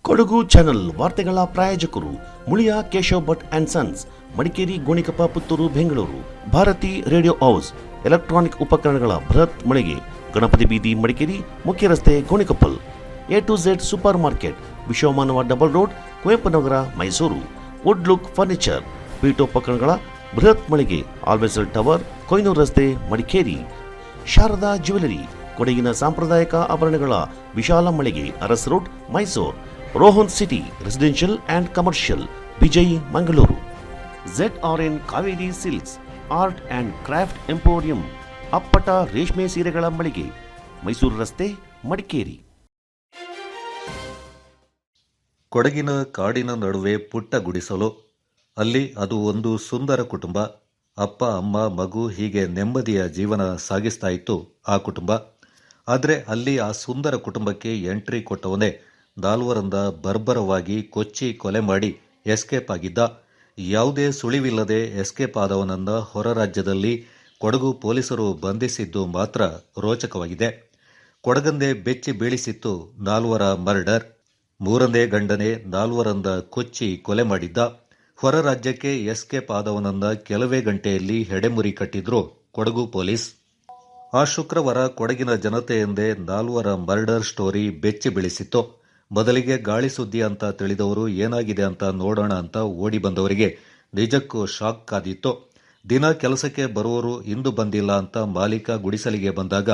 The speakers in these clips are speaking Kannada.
ಕೊಡಗು ಚಾನೆಲ್ ವಾರ್ತೆಗಳ ಪ್ರಾಯೋಜಕರು Muliya Keshav Bhat and sons, Madikeri, Gonikoppa, Puttur, Bengaluru. Bharati radio house, electronic ಉಪಕರಣಗಳ ಬೃಹತ್ ಮಳಿಗೆ, ಗಣಪತಿ ಬೀದಿ, ಮಡಿಕೇರಿ, ಮುಖ್ಯ ರಸ್ತೆ, Gonikoppal. A2Z super market, Vishwamanava double road, Kuvempu Nagar, Mysuru. Wood look furniture, ಪೀಠೋಪಕರಣಗಳ ಬೃಹತ್ ಮಳಿಗೆ, ಆಲ್ವೆಸಲ್ ಟವರ್, ಕೊಯ್ನೂರು ರಸ್ತೆ, ಮಡಿಕೇರಿ. ಶಾರದಾ ಜ್ಯುವೆಲರಿ, ಕೊಡಗಿನ ಸಾಂಪ್ರದಾಯಿಕ ಆಭರಣಗಳ ವಿಶಾಲ ಮಳಿಗೆ, Aras road, Mysuru. Rohan city residential and commercial, Vijay, Mangaluru. ZRN Kaveri silks, art and craft emporium, ಅಪ್ಪಟ ರೇಷ್ಮೆ ಸೀರೆಗಳ ಮಳಿಗೆ, ಮೈಸೂರು ರಸ್ತೆ, ಮಡಿಕೇರಿ. ಕೊಡಗಿನ ಕಾಡಿನ ನಡುವೆ ಪುಟ್ಟ ಗುಡಿಸಲು, ಅಲ್ಲಿ ಅದು ಒಂದು ಸುಂದರ ಕುಟುಂಬ. ಅಪ್ಪ, ಅಮ್ಮ, ಮಗು ಹೀಗೆ ನೆಮ್ಮದಿಯ ಜೀವನ ಸಾಗಿಸ್ತಾ ಇತ್ತು ಆ ಕುಟುಂಬ. ಆದರೆ ಅಲ್ಲಿ ಆ ಸುಂದರ ಕುಟುಂಬಕ್ಕೆ ಎಂಟ್ರಿ ಕೊಟ್ಟವನೇ ನಾಲ್ವರಿಂದ ಬರ್ಬರವಾಗಿ ಕೊಚ್ಚಿ ಕೊಲೆ ಮಾಡಿ ಎಸ್ಕೇಪ್ ಆಗಿದ್ದ. ಯಾವುದೇ ಸುಳಿವಿಲ್ಲದೆ ಎಸ್ಕೇಪ್ ಆದವನನ್ನ ಹೊರ ರಾಜ್ಯದಲ್ಲಿ ಕೊಡಗು ಪೊಲೀಸರು ಬಂಧಿಸಿದ್ದು ಮಾತ್ರ ರೋಚಕವಾಗಿದೆ. ಕೊಡಗನ್ನೇ ಬೆಚ್ಚಿ ಬೀಳಿಸಿತ್ತು ನಾಲ್ವರ ಮರ್ಡರ್. ಮೂರನೇ ಗಂಡನೇ ನಾಲ್ವರಿಂದ ಕೊಚ್ಚಿ ಕೊಲೆ ಮಾಡಿದ್ದ. ಹೊರ ರಾಜ್ಯಕ್ಕೆ ಎಸ್ಕೇಪ್ ಆದವನನ್ನ ಕೆಲವೇ ಗಂಟೆಯಲ್ಲಿ ಹೆಡೆಮುರಿ ಕಟ್ಟಿದ್ರು ಕೊಡಗು ಪೊಲೀಸ್. ಆ ಶುಕ್ರವಾರ ಕೊಡಗಿನ ಜನತೆಯೆಂದೇ ನಾಲ್ವರ ಮರ್ಡರ್ ಸ್ಟೋರಿ ಬೆಚ್ಚಿ ಬೀಳಿಸಿತ್ತು. ಮೊದಲಿಗೆ ಗಾಳಿ ಸುದ್ದಿ ಅಂತ ತಿಳಿದವರು ಏನಾಗಿದೆ ಅಂತ ನೋಡೋಣ ಅಂತ ಓಡಿ ಬಂದವರಿಗೆ ನಿಜಕ್ಕೂ ಶಾಕ್ ಕಾದಿತ್ತು. ದಿನ ಕೆಲಸಕ್ಕೆ ಬರುವವರು ಇಂದು ಬಂದಿಲ್ಲ ಅಂತ ಮಾಲೀಕ ಗುಡಿಸಲಿಗೆ ಬಂದಾಗ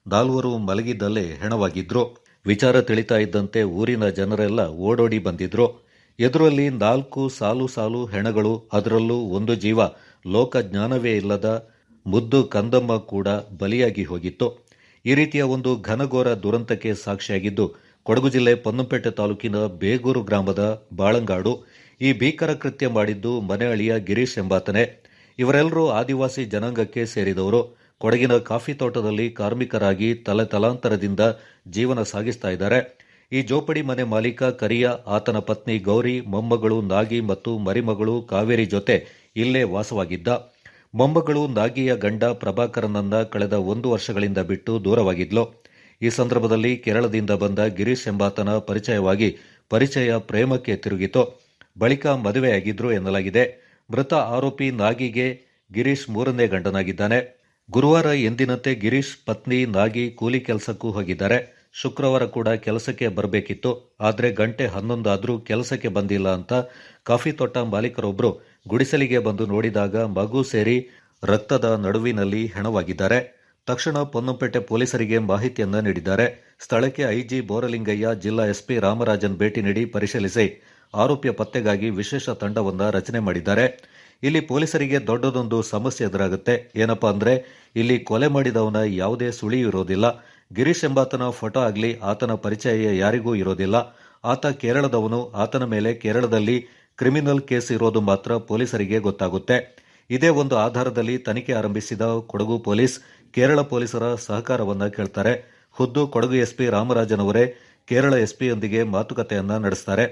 ನಾಲ್ವರು ಮಲಗಿದ್ದಲ್ಲೇ ಹೆಣವಾಗಿದ್ರು. ವಿಚಾರ ತಿಳಿತಾ ಇದ್ದಂತೆ ಊರಿನ ಜನರೆಲ್ಲ ಓಡೋಡಿ ಬಂದಿದ್ರು. ಎದುರಲ್ಲಿ 4 ಸಾಲು ಸಾಲು ಹೆಣಗಳು, ಅದರಲ್ಲೂ ಒಂದು ಜೀವ, ಲೋಕಜ್ಞಾನವೇ ಇಲ್ಲದ ಮುದ್ದು ಕಂದಮ್ಮ ಕೂಡ ಬಲಿಯಾಗಿ ಹೋಗಿತ್ತು. ಈ ರೀತಿಯ ಒಂದು ಘನಘೋರ ದುರಂತಕ್ಕೆ ಸಾಕ್ಷಿಯಾಗಿದ್ದು ಕೊಡಗು ಜಿಲ್ಲೆ ಪೊನ್ನಂಪೇಟೆ ತಾಲೂಕಿನ ಬೇಗೂರು ಗ್ರಾಮದ ಬಾಳಂಗಾಡು. ಈ ಭೀಕರ ಕೃತ್ಯ ಮಾಡಿದ್ದು ಮನೆ ಅಳಿಯ ಗಿರೀಶ್ ಎಂಬಾತನೇ. ಇವರೆಲ್ಲರೂ ಆದಿವಾಸಿ ಜನಾಂಗಕ್ಕೆ ಸೇರಿದವರು. ಕೊಡಗಿನ ಕಾಫಿ ತೋಟದಲ್ಲಿ ಕಾರ್ಮಿಕರಾಗಿ ತಲಾಂತರದಿಂದ ಜೀವನ ಸಾಗಿಸ್ತಾ ಇದ್ದಾರೆ. ಈ ಜೋಪಡಿ ಮನೆ ಮಾಲೀಕ ಕರಿಯ, ಆತನ ಪತ್ನಿ ಗೌರಿ, ಮೊಮ್ಮಗಳು ನಾಗಿ ಮತ್ತು ಮರಿಮಗಳು ಕಾವೇರಿ ಜೊತೆ ಇಲ್ಲೇ ವಾಸವಾಗಿದ್ದ. ಮೊಮ್ಮಗಳು ನಾಗಿಯ ಗಂಡ ಪ್ರಭಾಕರನನ್ನ ಕಳೆದ 1 ವರ್ಷಗಳಿಂದ ಬಿಟ್ಟು ದೂರವಾಗಿದ್ಲು. ಈ ಸಂದರ್ಭದಲ್ಲಿ ಕೇರಳದಿಂದ ಬಂದ ಗಿರೀಶ್ ಎಂಬಾತನ ಪರಿಚಯವಾಗಿ ಪರಿಚಯ ಪ್ರೇಮಕ್ಕೆ ತಿರುಗಿತು. ಬಳಿಕ ಮದುವೆಯಾಗಿದ್ರು ಎನ್ನಲಾಗಿದೆ. ಮೃತ ಆರೋಪಿ ನಾಗಿಗೆ ಗಿರೀಶ್ 3ನೇ ಗಂಡನಾಗಿದ್ದಾನೆ. ಗುರುವಾರ ಎಂದಿನಂತೆ ಗಿರೀಶ್ ಪತ್ನಿ ನಾಗಿ ಕೂಲಿ ಕೆಲಸಕ್ಕೂ ಹೋಗಿದ್ದಾರೆ. ಶುಕ್ರವಾರ ಕೂಡ ಕೆಲಸಕ್ಕೆ ಬರಬೇಕಿತ್ತು. ಆದರೆ ಗಂಟೆ 11 ಆದ್ರೂ ಕೆಲಸಕ್ಕೆ ಬಂದಿಲ್ಲ ಅಂತ ಕಾಫಿ ತೋಟ ಮಾಲೀಕರೊಬ್ಬರು ಗುಡಿಸಲಿಗೆ ಬಂದು ನೋಡಿದಾಗ ಮಗು ಸೇರಿ ರಕ್ತದ ನಡುವಿನಲ್ಲಿ ಹೆಣವಾಗಿದ್ದಾರೆ. ತಕ್ಷಣ ಪೊನ್ನಂಪೇಟೆ ಪೊಲೀಸರಿಗೆ ಮಾಹಿತಿಯನ್ನ ನೀಡಿದ್ದಾರೆ. ಸ್ಥಳಕ್ಕೆ ಐಜಿ ಬೋರಲಿಂಗಯ್ಯ, ಜಿಲ್ಲಾ ಎಸ್ಪಿ ರಾಮರಾಜನ್ ಭೇಟಿ ನೀಡಿ ಪರಿಶೀಲಿಸಿ ಆರೋಪಿಯ ಪತ್ತೆಗಾಗಿ ವಿಶೇಷ ತಂಡವನ್ನ ರಚನೆ ಮಾಡಿದ್ದಾರೆ. ಇಲ್ಲಿ ಪೊಲೀಸರಿಗೆ ದೊಡ್ಡದೊಂದು ಸಮಸ್ಯೆ ಎದುರಾಗುತ್ತೆ. ಏನಪ್ಪಾ ಅಂದ್ರೆ, ಇಲ್ಲಿ ಕೊಲೆ ಮಾಡಿದವನ ಯಾವುದೇ ಸುಳಿವು ಇರೋದಿಲ್ಲ. ಗಿರೀಶ್ ಎಂಬಾತನ ಫೋಟೋ ಆಗಲಿ ಆತನ ಪರಿಚಯ ಯಾರಿಗೂ ಇರೋದಿಲ್ಲ. ಆತ ಕೇರಳದವನು. ಆತನ ಮೇಲೆ ಕೇರಳದಲ್ಲಿ ಕ್ರಿಮಿನಲ್ ಕೇಸ್ ಇರೋದು ಮಾತ್ರ ಪೊಲೀಸರಿಗೆ ಗೊತ್ತಾಗುತ್ತೆ. ಇದೇ ಒಂದು ಆಧಾರದಲ್ಲಿ ತನಿಖೆ ಆರಂಭಿಸಿದ ಕೊಡಗು ಪೊಲೀಸ್ ಕೇರಳ ಪೊಲೀಸರ ಸಹಕಾರವನ್ನ ಕೇಳ್ತಾರೆ. ಖುದ್ದು ಕೊಡಗು ಎಸ್ಪಿ ರಾಮರಾಜನ್ ಅವರೇ ಕೇರಳ ಎಸ್ಪಿಯೊಂದಿಗೆ ಮಾತುಕತೆಯನ್ನ ನಡೆಸ್ತಾರೆ.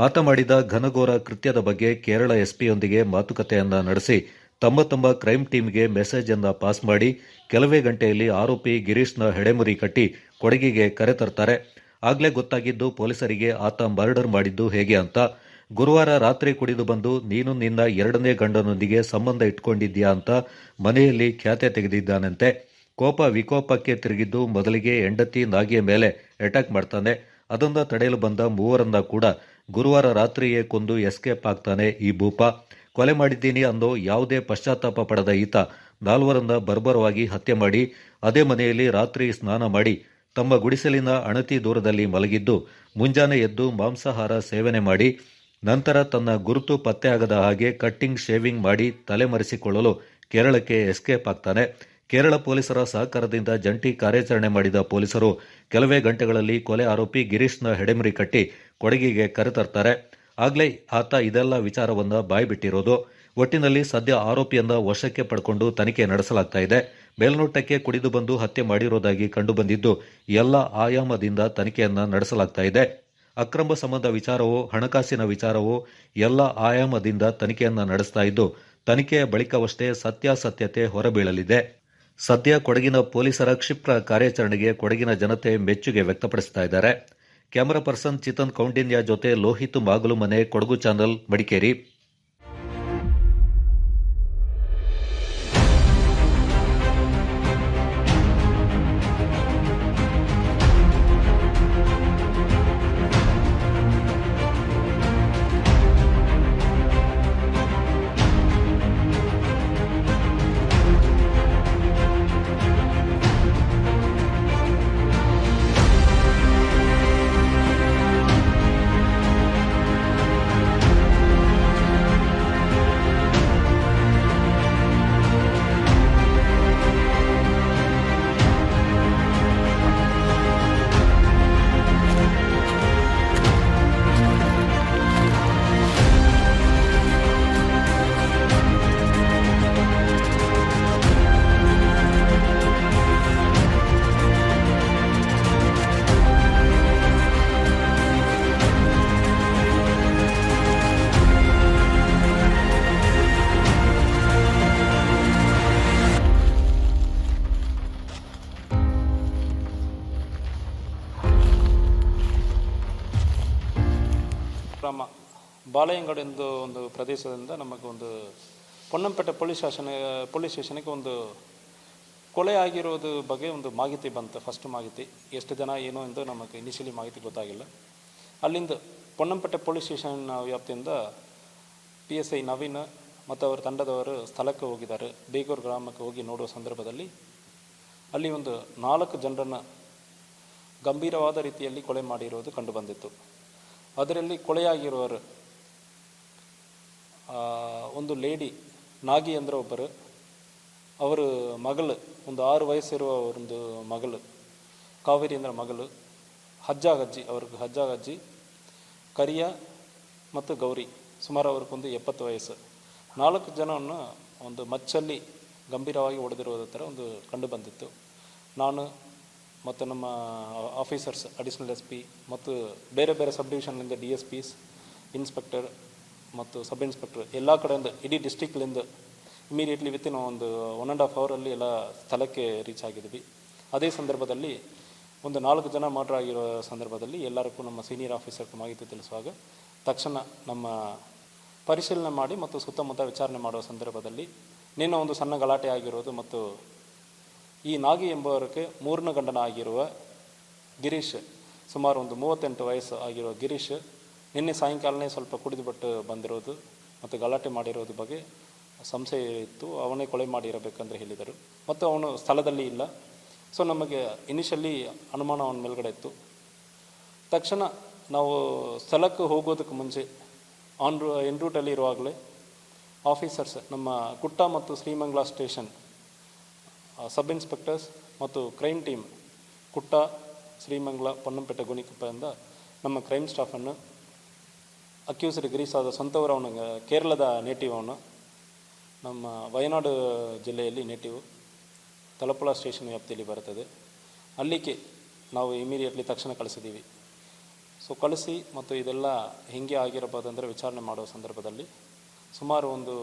ಆತ ಮಾಡಿದ ಘನಘೋರ ಕೃತ್ಯದ ಬಗ್ಗೆ ಕೇರಳ ಎಸ್ಪಿಯೊಂದಿಗೆ ಮಾತುಕತೆಯನ್ನ ನಡೆಸಿ ತಮ್ಮ ಕ್ರೈಮ್ ಟೀಮ್ಗೆ ಮೆಸೇಜ್ ಅನ್ನ ಪಾಸ್ ಮಾಡಿ ಕೆಲವೇ ಗಂಟೆಯಲ್ಲಿ ಆರೋಪಿ ಗಿರೀಶ್ನ ಹೆಡೆಮುರಿ ಕಟ್ಟಿ ಕೊಡಗಿಗೆ ಕರೆತರ್ತಾರೆ. ಆಗ್ಲೇ ಗೊತ್ತಾಗಿದ್ದು ಪೊಲೀಸರಿಗೆ ಆತ ಮರ್ಡರ್ ಮಾಡಿದ್ದು ಹೇಗೆ ಅಂತ. ಗುರುವಾರ ರಾತ್ರಿ ಕುಡಿದು ಬಂದು ನೀನು ನಿನ್ನ 2ನೇ ಗಂಡನೊಂದಿಗೆ ಸಂಬಂಧ ಇಟ್ಕೊಂಡಿದ್ಯಾ ಅಂತ ಮನೆಯಲ್ಲಿ ಖ್ಯಾತೆ ತೆಗೆದಿದ್ದಾನಂತೆ. ಕೋಪ ವಿಕೋಪಕ್ಕೆ ತಿರುಗಿದ್ದು ಮೊದಲಿಗೆ ಹೆಂಡತಿ ನಾಗಿಯ ಮೇಲೆ ಅಟ್ಯಾಕ್ ಮಾಡ್ತಾನೆ. ಅದನ್ನ ತಡೆಯಲು ಬಂದ ಮೂವರನ್ನ ಕೂಡ ಗುರುವಾರ ರಾತ್ರಿಯೇ ಕೊಂದು ಎಸ್ಕೇಪ್ ಆಗ್ತಾನೆ ಈ ಭೂಪ. ಕೊಲೆ ಮಾಡಿದ್ದೀನಿ ಅನ್ನೋ ಯಾವುದೇ ಪಶ್ಚಾತ್ತಾಪ ಪಡೆದ ಈತ ನಾಲ್ವರನ್ನ ಬರ್ಬರವಾಗಿ ಹತ್ಯೆ ಮಾಡಿ ಅದೇ ಮನೆಯಲ್ಲಿ ರಾತ್ರಿ ಸ್ನಾನ ಮಾಡಿ ತಮ್ಮ ಗುಡಿಸಲಿನ ಅಣತಿ ದೂರದಲ್ಲಿ ಮಲಗಿದ್ದು ಮುಂಜಾನೆ ಎದ್ದು ಮಾಂಸಾಹಾರ ಸೇವನೆ ಮಾಡಿ ನಂತರ ತನ್ನ ಗುರುತು ಪತ್ತೆಯಾಗದ ಹಾಗೆ ಕಟ್ಟಿಂಗ್ ಶೇವಿಂಗ್ ಮಾಡಿ ತಲೆಮರೆಸಿಕೊಳ್ಳಲು ಕೇರಳಕ್ಕೆ ಎಸ್ಕೇಪ್ ಆಗ್ತಾನೆ. ಕೇರಳ ಪೊಲೀಸರ ಸಹಕಾರದಿಂದ ಜಂಟಿ ಕಾರ್ಯಾಚರಣೆ ಮಾಡಿದ ಪೊಲೀಸರು ಕೆಲವೇ ಗಂಟೆಗಳಲ್ಲಿ ಕೊಲೆ ಆರೋಪಿ ಗಿರೀಶ್ನ ಹೆಡೆಮುರಿ ಕಟ್ಟಿ ಕೊಡಗಿಗೆ ಕರೆತರ್ತಾರೆ. ಆಗ್ಲೇ ಆತ ಇದೆಲ್ಲ ವಿಚಾರವನ್ನ ಬಾಯ್ಬಿಟ್ಟಿರೋದು. ಒಟ್ಟಿನಲ್ಲಿ ಸದ್ಯ ಆರೋಪಿಯನ್ನ ವಶಕ್ಕೆ ಪಡ್ಕೊಂಡು ತನಿಖೆ ನಡೆಸಲಾಗ್ತಾ ಇದೆ. ಮೇಲ್ನೋಟಕ್ಕೆ ಕುಡಿದು ಬಂದು ಹತ್ಯೆ ಮಾಡಿರೋದಾಗಿ ಕಂಡುಬಂದಿದ್ದು ಎಲ್ಲ ಆಯಾಮದಿಂದ ತನಿಖೆಯನ್ನ ನಡೆಸಲಾಗ್ತಾ ಇದೆ. ಅಕ್ರಮ ಸಂಬಂಧ ವಿಚಾರವೋ ಹಣಕಾಸಿನ ವಿಚಾರವೋ ಎಲ್ಲ ಆಯಾಮದಿಂದ ತನಿಖೆಯನ್ನ ನಡೆಸ್ತಾ ಇದ್ದು ತನಿಖೆಯ ಬಳಿಕವಷ್ಟೇ ಸತ್ಯಾಸತ್ಯತೆ ಹೊರಬೀಳಲಿದೆ. ಸದ್ಯ ಕೊಡಗಿನ ಪೊಲೀಸರ ಕ್ಷಿಪ್ರ ಕಾರ್ಯಾಚರಣೆಗೆ ಕೊಡಗಿನ ಜನತೆ ಮೆಚ್ಚುಗೆ ವ್ಯಕ್ತಪಡಿಸ್ತಾ ಇದ್ದಾರೆ. ಕ್ಯಾಮರಾ ಪರ್ಸನ್ ಚಿತನ್ ಕೌಂಡಿನ್ಯ ಜೊತೆ ಲೋಹಿತ್ ಮಾಗಲು ಮನೆ, ಕೊಡಗು ಚಾನಲ್, ಮಡಿಕೇರಿ. ಗ್ರಾಮ ಬಾಳೆಯಂಗಡಿ ಎಂದು ಒಂದು ಪ್ರದೇಶದಿಂದ ನಮಗೆ ಒಂದು ಪೊನ್ನಂಪೇಟೆ ಪೊಲೀಸ್ ಸ್ಟೇಷನ್ಗೆ ಒಂದು ಕೊಲೆ ಆಗಿರೋದು ಬಗ್ಗೆ ಒಂದು ಮಾಹಿತಿ ಬಂತು. ಫಸ್ಟ್ ಮಾಹಿತಿ ಎಷ್ಟು ಜನ ಏನು ಎಂದು ನಮಗೆ ಇನಿಷಿಯಲಿ ಮಾಹಿತಿ ಗೊತ್ತಾಗಿಲ್ಲ. ಅಲ್ಲಿಂದ ಪೊನ್ನಂಪೇಟೆ ಪೊಲೀಸ್ ಸ್ಟೇಷನ್ ವ್ಯಾಪ್ತಿಯಿಂದ PSI ನವೀನ್ ಮತ್ತು ಅವರ ತಂಡದವರು ಸ್ಥಳಕ್ಕೆ ಹೋಗಿದ್ದಾರೆ. ಬೇಗೂರು ಗ್ರಾಮಕ್ಕೆ ಹೋಗಿ ನೋಡುವ ಸಂದರ್ಭದಲ್ಲಿ ಅಲ್ಲಿ ಒಂದು 4 ಜನರನ್ನು ಗಂಭೀರವಾದ ರೀತಿಯಲ್ಲಿ ಕೊಲೆ ಮಾಡಿರುವುದು ಕಂಡುಬಂದಿತ್ತು. ಅದರಲ್ಲಿ ಕೊಲೆಯಾಗಿರುವರು ಒಂದು ಲೇಡಿ ನಾಗಿ ಅಂದರೆ ಒಬ್ಬರು, ಅವರು ಮಗಳು ಒಂದು 6 ವಯಸ್ಸಿರುವ ಒಂದು ಮಗಳು ಕಾವೇರಿ ಅಂದರೆ ಮಗಳು, ಅವ್ರಿಗೆ ಅಜ್ಜಿ ಕರಿಯ ಮತ್ತು ಗೌರಿ ಸುಮಾರು ಅವ್ರಿಗೊಂದು 70 ವಯಸ್ಸು. 4 ಜನವನ್ನು ಒಂದು ಮಚ್ಚಲ್ಲಿ ಗಂಭೀರವಾಗಿ ಹೊಡೆದಿರುವುದ ಥರ ಒಂದು ಕಂಡು ಬಂದಿತ್ತು. ನಾನು ಮತ್ತು ನಮ್ಮ ಆಫೀಸರ್ಸ್, ಅಡಿಷನಲ್ SP ಮತ್ತು ಬೇರೆ ಬೇರೆ ಸಬ್ ಡಿವಿಷನ್ನಿಂದ DSPs, ಇನ್ಸ್ಪೆಕ್ಟರ್ ಮತ್ತು ಸಬ್ ಇನ್ಸ್ಪೆಕ್ಟರ್ ಎಲ್ಲ ಕಡೆಯಿಂದ ಇಡೀ ಡಿಸ್ಟಿಕ್ಲಿಂದ ಇಮಿಡಿಯೇಟ್ಲಿ ವಿತಿನ್ ಒಂದು 1.5 ಅವರಲ್ಲಿ ಎಲ್ಲ ಸ್ಥಳಕ್ಕೆ ರೀಚ್ ಆಗಿದ್ವಿ. ಅದೇ ಸಂದರ್ಭದಲ್ಲಿ ಒಂದು 4 ಜನ ಮರ್ಡರ್ ಆಗಿರೋ ಸಂದರ್ಭದಲ್ಲಿ ಎಲ್ಲರಿಗೂ ನಮ್ಮ ಸೀನಿಯರ್ ಆಫೀಸರ್ಗೆ ಮಾಹಿತಿ ತಿಳಿಸುವಾಗ ತಕ್ಷಣ ನಮ್ಮ ಪರಿಶೀಲನೆ ಮಾಡಿ ಮತ್ತು ಸುತ್ತಮುತ್ತ ವಿಚಾರಣೆ ಮಾಡುವ ಸಂದರ್ಭದಲ್ಲಿ ನಿನ್ನೆ ಒಂದು ಸಣ್ಣ ಗಲಾಟೆ ಆಗಿರೋದು ಮತ್ತು ಈ ನಾಗಿ ಎಂಬುವರಿಗೆ 3ನೇ ಗಂಡನ ಆಗಿರುವ ಗಿರೀಶ್, ಸುಮಾರು ಒಂದು 38 ವಯಸ್ಸು ಆಗಿರುವ ಗಿರೀಶ್ ನಿನ್ನೆ ಸಾಯಂಕಾಲನೇ ಸ್ವಲ್ಪ ಕುಡಿದುಬಿಟ್ಟು ಬಂದಿರೋದು ಮತ್ತು ಗಲಾಟೆ ಮಾಡಿರೋದು ಬಗ್ಗೆ ಸಂಶಯ ಇತ್ತು. ಅವನೇ ಕೊಲೆ ಮಾಡಿರಬೇಕಂದ್ರೆ ಹೇಳಿದರು ಮತ್ತು ಅವನು ಸ್ಥಳದಲ್ಲಿ ಇಲ್ಲ. ಸೊ ನಮಗೆ ಇನಿಷಿಯಲಿ ಅನುಮಾನ ಅವನ ಮೇಲ್ಗಡೆ ಇತ್ತು. ತಕ್ಷಣ ನಾವು ಸ್ಥಳಕ್ಕೆ ಹೋಗೋದಕ್ಕೆ ಮುಂಚೆ ಎನ್ ರೂಟಲ್ಲಿ ಇರುವಾಗಲೇ ಆಫೀಸರ್ಸ್ ನಮ್ಮ ಕುಟ್ಟ ಮತ್ತು ಶ್ರೀಮಂಗಲ ಸ್ಟೇಷನ್ ಸಬ್ ಇನ್ಸ್ಪೆಕ್ಟರ್ಸ್ ಮತ್ತು ಕ್ರೈಮ್ ಟೀಮ್ ಕುಟ್ಟ, ಶ್ರೀಮಂಗಲ, ಪೊನ್ನಂಪೇಟೆ, ಗೋಣಿಕೊಪ್ಪದಿಂದ ನಮ್ಮ ಕ್ರೈಮ್ ಸ್ಟಾಫನ್ನು ಅಕ್ಯೂಸ್ಡ್ ಗಿರೀಶ್ ಆದ ಸ್ವಂತವರು, ಅವನು ಕೇರಳದ ನೇಟಿವ್, ಅವನು ನಮ್ಮ ವಯನಾಡು ಜಿಲ್ಲೆಯಲ್ಲಿ ನೇಟಿವ್, ತಲಪುಳ ಸ್ಟೇಷನ್ ವ್ಯಾಪ್ತಿಯಲ್ಲಿ ಬರ್ತದೆ. ಅಲ್ಲಿಗೆ ನಾವು ಇಮಿಡಿಯೇಟ್ಲಿ ತಕ್ಷಣ ಕಳಿಸಿದ್ದೀವಿ. ಸೊ ಕಳಿಸಿ ಮತ್ತು ಇದೆಲ್ಲ ಹೇಗೆ ಆಗಿರಬಹುದಂದರೆ ವಿಚಾರಣೆ ಮಾಡುವ ಸಂದರ್ಭದಲ್ಲಿ ಸುಮಾರು ಒಂದು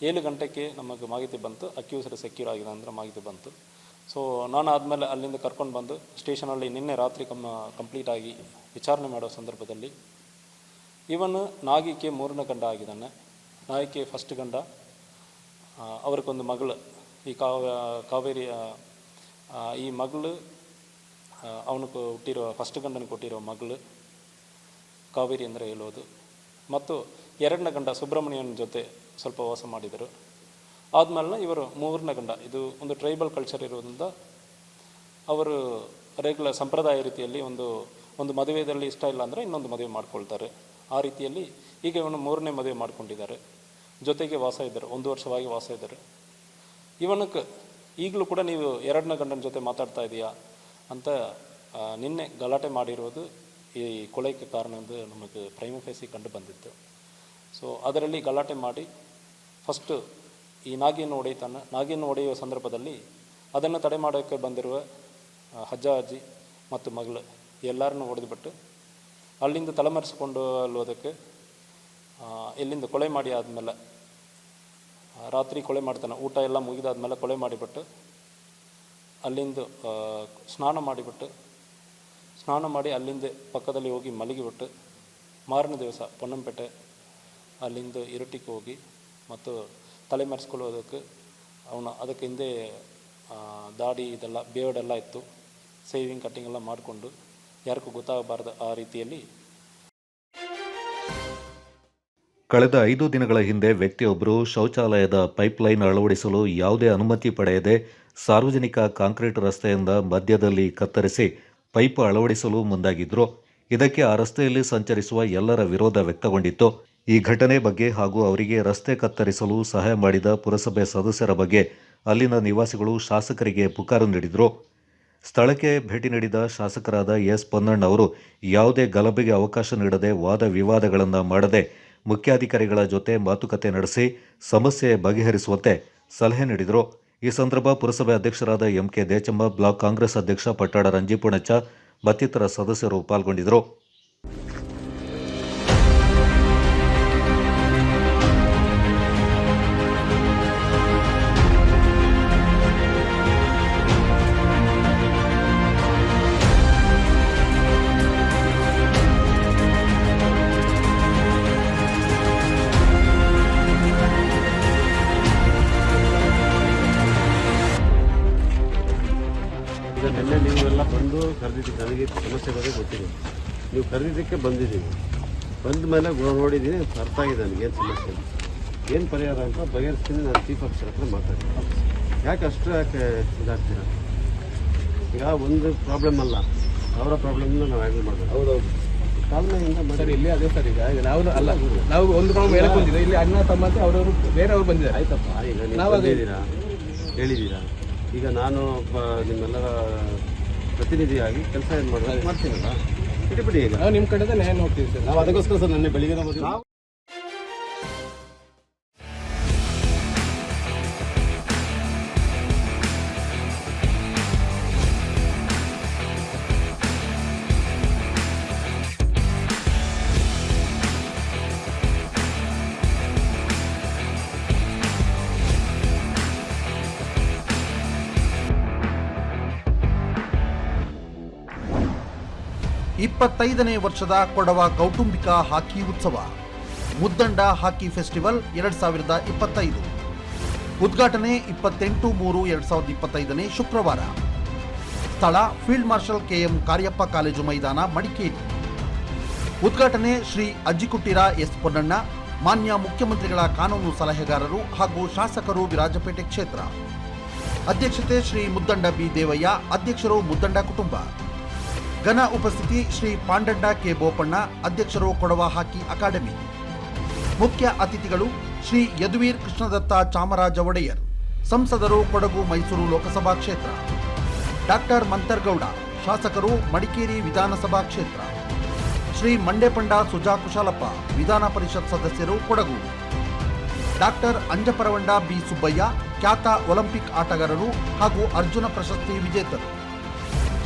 7 ಗಂಟೆಗೆ ನಮಗೆ ಮಾಹಿತಿ ಬಂತು, ಅಕ್ಯೂಸ್ಡ್ ಸೆಕ್ಯೂರ್ ಆಗಿದೆ ಅಂದರೆ ಮಾಹಿತಿ ಬಂತು. ಸೊ ನಾನು ಆದಮೇಲೆ ಅಲ್ಲಿಂದ ಕರ್ಕೊಂಡು ಬಂದು ಸ್ಟೇಷನಲ್ಲಿ ನಿನ್ನೆ ರಾತ್ರಿ ಕಂಪ್ಲೀಟಾಗಿ ವಿಚಾರಣೆ ಮಾಡೋ ಸಂದರ್ಭದಲ್ಲಿ ಇವನು ನಾಗಿಕೆ 3ನೇ ಗಂಡ ಆಗಿದ್ದಾನೆ. ನಾಗಿಕೆ ಫಸ್ಟ್ ಗಂಡ, ಅವ್ರಿಗೊಂದು ಮಗಳು, ಈ ಕಾವೇರಿ, ಈ ಮಗಳು ಅವನಿಗೆ ಹುಟ್ಟಿರೋ ಫಸ್ಟ್ ಗಂಡನಿಗೆ ಕೊಟ್ಟಿರೋ ಮಗಳು ಕಾವೇರಿ ಅಂದರೆ ಹೇಳೋದು. ಮತ್ತು 2ನೇ ಗಂಡ ಸುಬ್ರಹ್ಮಣ್ಯನ ಜೊತೆ ಸ್ವಲ್ಪ ವಾಸ ಮಾಡಿದರು. ಆದಮೇಲೆ ಇವರು 3ನೇ ಗಂಡ, ಇದು ಒಂದು ಟ್ರೈಬಲ್ ಕಲ್ಚರ್ ಇರೋದ್ರಿಂದ ಅವರು ರೆಗ್ಯುಲರ್ ಸಂಪ್ರದಾಯ ರೀತಿಯಲ್ಲಿ ಒಂದು ಮದುವೆಯಲ್ಲಿ ಇಷ್ಟ ಇಲ್ಲ ಅಂದರೆ ಇನ್ನೊಂದು ಮದುವೆ ಮಾಡ್ಕೊಳ್ತಾರೆ. ಆ ರೀತಿಯಲ್ಲಿ ಈಗ ಇವನು 3ನೇ ಮದುವೆ ಮಾಡ್ಕೊಂಡಿದ್ದಾರೆ. ಜೊತೆಗೆ ವಾಸ ಇದ್ದರು, 1 ವರ್ಷವಾಗಿ ವಾಸ ಇದ್ದರು. ಇವನಕ್ಕೆ ಈಗಲೂ ಕೂಡ ನೀವು 2ನೇ ಗಂಡನ ಜೊತೆ ಮಾತಾಡ್ತಾ ಇದೆಯಾ ಅಂತ ನಿನ್ನೆ ಗಲಾಟೆ ಮಾಡಿರೋದು ಈ ಕೊಲೆಗೆ ಕಾರಣ ಎಂದು ನಮಗೆ ಪ್ರೈಮ ಫೇಸಿ ಕಂಡು ಬಂದಿತ್ತು. ಸೊ ಅದರಲ್ಲಿ ಗಲಾಟೆ ಮಾಡಿ ಫಸ್ಟು ಈ ನಾಗಿಯನ್ನು ಹೊಡೆಯುವ ಸಂದರ್ಭದಲ್ಲಿ ಅದನ್ನು ತಡೆ ಮಾಡೋಕ್ಕೆ ಬಂದಿರುವ ಅಜ್ಜಿ ಮತ್ತು ಮಗಳು ಎಲ್ಲರನ್ನೂ ಹೊಡೆದುಬಿಟ್ಟು ಅಲ್ಲಿಂದ ತಲೆಮರೆಸಿಕೊಂಡು ಅಲ್ಲೋದಕ್ಕೆ ಇಲ್ಲಿಂದ ಕೊಲೆ ಮಾಡಿ ಆದಮೇಲೆ ರಾತ್ರಿ ಕೊಲೆ ಮಾಡ್ತಾನೆ, ಊಟ ಎಲ್ಲ ಮುಗಿದಾದ್ಮೇಲೆ ಕೊಲೆ ಮಾಡಿಬಿಟ್ಟು ಅಲ್ಲಿಂದ ಸ್ನಾನ ಮಾಡಿಬಿಟ್ಟು ಸ್ನಾನ ಮಾಡಿ ಅಲ್ಲಿಂದ ಪಕ್ಕದಲ್ಲಿ ಹೋಗಿ ಮಲಗಿಬಿಟ್ಟು ಮಾರನೇ ದಿವಸ ಪೊನ್ನಂಪೇಟೆ ಅಲ್ಲಿಂದ ಇರಟಿಗೆ ಹೋಗಿ ಮತ್ತು ತಲೆ ಮರೆಸ್ಕೊಳ್ಳೋದಕ್ಕೆ ಅದಕ್ಕೆ ಹಿಂದೆ ದಾಡಿ ಇದೆಲ್ಲ ಬೇವಡೆಲ್ಲ ಇತ್ತು, ಸೇವಿಂಗ್ ಕಟ್ಟಿಂಗ್ ಎಲ್ಲ ಮಾಡಿಕೊಂಡು ಯಾರಿಗೂ ಗೊತ್ತಾಗಬಾರ್ದು ಆ ರೀತಿಯಲ್ಲಿ. ಕಳೆದ 5 ದಿನಗಳ ಹಿಂದೆ ವ್ಯಕ್ತಿಯೊಬ್ಬರು ಶೌಚಾಲಯದ ಪೈಪ್ಲೈನ್ ಅಳವಡಿಸಲು ಯಾವುದೇ ಅನುಮತಿ ಪಡೆಯದೆ ಸಾರ್ವಜನಿಕ ಕಾಂಕ್ರೀಟ್ ರಸ್ತೆಯಿಂದ ಮಧ್ಯದಲ್ಲಿ ಕತ್ತರಿಸಿ ಪೈಪ್ ಅಳವಡಿಸಲು ಮುಂದಾಗಿದ್ರು. ಇದಕ್ಕೆ ಆ ರಸ್ತೆಯಲ್ಲಿ ಸಂಚರಿಸುವ ಎಲ್ಲರ ವಿರೋಧ ವ್ಯಕ್ತಗೊಂಡಿತ್ತು. ಈ ಘಟನೆ ಬಗ್ಗೆ ಹಾಗೂ ಅವರಿಗೆ ರಸ್ತೆ ಕತ್ತರಿಸಲು ಸಹಾಯ ಮಾಡಿದ ಪುರಸಭೆ ಸದಸ್ಯರ ಬಗ್ಗೆ ಅಲ್ಲಿನ ನಿವಾಸಿಗಳು ಶಾಸಕರಿಗೆ ಪುಕಾರು ನೀಡಿದರು. ಸ್ಥಳಕ್ಕೆ ಭೇಟಿ ನೀಡಿದ ಶಾಸಕರಾದ ಎಸ್ ಪೊನ್ನಣ್ಣ ಅವರು ಯಾವುದೇ ಗಲಭೆಗೆ ಅವಕಾಶ ನೀಡದೆ ವಾದ ವಿವಾದಗಳನ್ನು ಮಾಡದೆ ಮುಖ್ಯಾಧಿಕಾರಿಗಳ ಜೊತೆ ಮಾತುಕತೆ ನಡೆಸಿ ಸಮಸ್ಯೆ ಬಗೆಹರಿಸುವಂತೆ ಸಲಹೆ ನೀಡಿದರು. ಈ ಸಂದರ್ಭ ಪುರಸಭೆ ಅಧ್ಯಕ್ಷರಾದ ಎಂಕೆ ದೇಚಮ್ಮ, ಬ್ಲಾಕ್ ಕಾಂಗ್ರೆಸ್ ಅಧ್ಯಕ್ಷ ಪಟ್ಟಾಡ ರಂಜಿಪುಣಚ್ಚ ಮತ್ತಿತರ ಸದಸ್ಯರು ಪಾಲ್ಗೊಂಡಿದ್ದರು. ಈಗ ನಿನ್ನೆ ನೀವೆಲ್ಲ ಬಂದು ಕರೆದಿದ್ದೀವಿ, ನನಗೆ ಸಮಸ್ಯೆ ಬಗ್ಗೆ ಗೊತ್ತಿದೆ. ನೀವು ಕರೆದಿದ್ದಕ್ಕೆ ಬಂದಿದ್ದೀವಿ. ಬಂದ ಮೇಲೆ ನೋಡಿದ್ದೀನಿ, ಅರ್ಥ ಆಗಿದೆ ನನಗೇನು ಸಮಸ್ಯೆ, ಏನು ಪರಿಹಾರ ಅಂತ ಬಗೆಹರಿಸ್ತೀನಿ. ನಾನು ಚೀಫ್ ಆಫೀಸರ್ ಹತ್ರ ಮಾತಾಡ್ತೀನಿ. ಯಾಕೆ ಇದಾಗ್ತೀರಾ? ಈಗ ಒಂದು ಪ್ರಾಬ್ಲಮ್ ಅಲ್ಲ, ಅವರ ಪ್ರಾಬ್ಲಮ್ನ ನಾವು ಹ್ಯಾಂಡಲ್ ಮಾಡಬೇಕು. ಹೌದೌದು, ತಾಳ್ಮೆಯಿಂದ ಸರ್. ಇಲ್ಲಿ ಅದೇ ಸರ್, ಈಗ ನಾವು ಅಲ್ಲ, ನಾವು ಒಂದು ಪ್ರಾಬ್ಲಮ್ ಹೇಳಕ್ ಬಂದಿದ್ದೀವಿ. ಇಲ್ಲಿ ಅಣ್ಣ ತಮ್ಮ ಅಂತ ಅವರವರು ಬೇರೆಯವರು ಬಂದಿದ್ದಾರೆ. ಆಯ್ತಪ್ಪ, ಈಗ ನೀವು ಬಂದಿದ್ದೀರಾ, ಹೇಳಿದ್ದೀರಾ. ಈಗ ನಾನು ನಿಮ್ಮೆಲ್ಲರ ಪ್ರತಿನಿಧಿಯಾಗಿ ಕೆಲಸ ಏನು ಮಾಡೋದು ಮಾಡ್ತೀನಲ್ಲ, ಬಿಡಿ. ಈಗ ನಾವು ನಿಮ್ಮ ಕಡೆದ ನ್ಯಾಯ ನೋಡ್ತೀವಿ ಸರ್. ನಾವು ಅದಕ್ಕೋಸ್ಕರ ಸರ್ ನನ್ನ ಬೆಳಿಗ್ಗೆ ನಾವು ಇಪ್ಪತ್ತೈದನೇ ವರ್ಷದ ಕೊಡವ ಕೌಟುಂಬಿಕ ಹಾಕಿ ಉತ್ಸವ ಮುದ್ದಂಡ ಹಾಕಿ ಫೆಸ್ಟಿವಲ್ 2025 ಉದ್ಘಾಟನೆ 28/3/2025 ಶುಕ್ರವಾರ. ಸ್ಥಳ field marshal KM Cariappa college ಮೈದಾನ, ಮಡಿಕೇರಿ. ಉದ್ಘಾಟನೆ ಶ್ರೀ ಅಜ್ಜಿಕುಟ್ಟಿರ ಎಸ್ ಪೊನ್ನಣ್ಣ, ಮಾನ್ಯ ಮುಖ್ಯಮಂತ್ರಿಗಳ ಕಾನೂನು ಸಲಹೆಗಾರರು ಹಾಗೂ ಶಾಸಕರು, ವಿರಾಜಪೇಟೆ ಕ್ಷೇತ್ರ. ಅಧ್ಯಕ್ಷತೆ ಶ್ರೀ ಮುದ್ದಂಡ ಬಿ ದೇವಯ್ಯ, ಅಧ್ಯಕ್ಷರು ಮುದ್ದಂಡ ಕುಟುಂಬ. ಘನ ಉಪಸ್ಥಿತಿ ಶ್ರೀ ಪಾಂಡಣ್ಣ ಕೆ ಬೋಪಣ್ಣ, ಅಧ್ಯಕ್ಷರು ಕೊಡವ ಹಾಕಿ ಅಕಾಡೆಮಿ. ಮುಖ್ಯ ಅತಿಥಿಗಳು ಶ್ರೀ ಯದುವೀರ್ ಕೃಷ್ಣದತ್ತ ಚಾಮರಾಜ ಒಡೆಯರ್, ಸಂಸದರು, ಕೊಡಗು ಮೈಸೂರು ಲೋಕಸಭಾ ಕ್ಷೇತ್ರ. ಡಾಕ್ಟರ್ ಮಂತರ್ಗೌಡ, ಶಾಸಕರು, ಮಡಿಕೇರಿ ವಿಧಾನಸಭಾ ಕ್ಷೇತ್ರ. ಶ್ರೀ ಮಂಡೇಪಂಡ ಸುಜಾ ಕುಶಾಲಪ್ಪ, ವಿಧಾನ ಪರಿಷತ್ ಸದಸ್ಯರು, ಕೊಡಗು. ಡಾಕ್ಟರ್ ಅಂಜಪರವಂಡ ಬಿ ಸುಬ್ಬಯ್ಯ, ಖ್ಯಾತ ಒಲಿಂಪಿಕ್ ಆಟಗಾರರು ಹಾಗೂ ಅರ್ಜುನ ಪ್ರಶಸ್ತಿ ವಿಜೇತರು.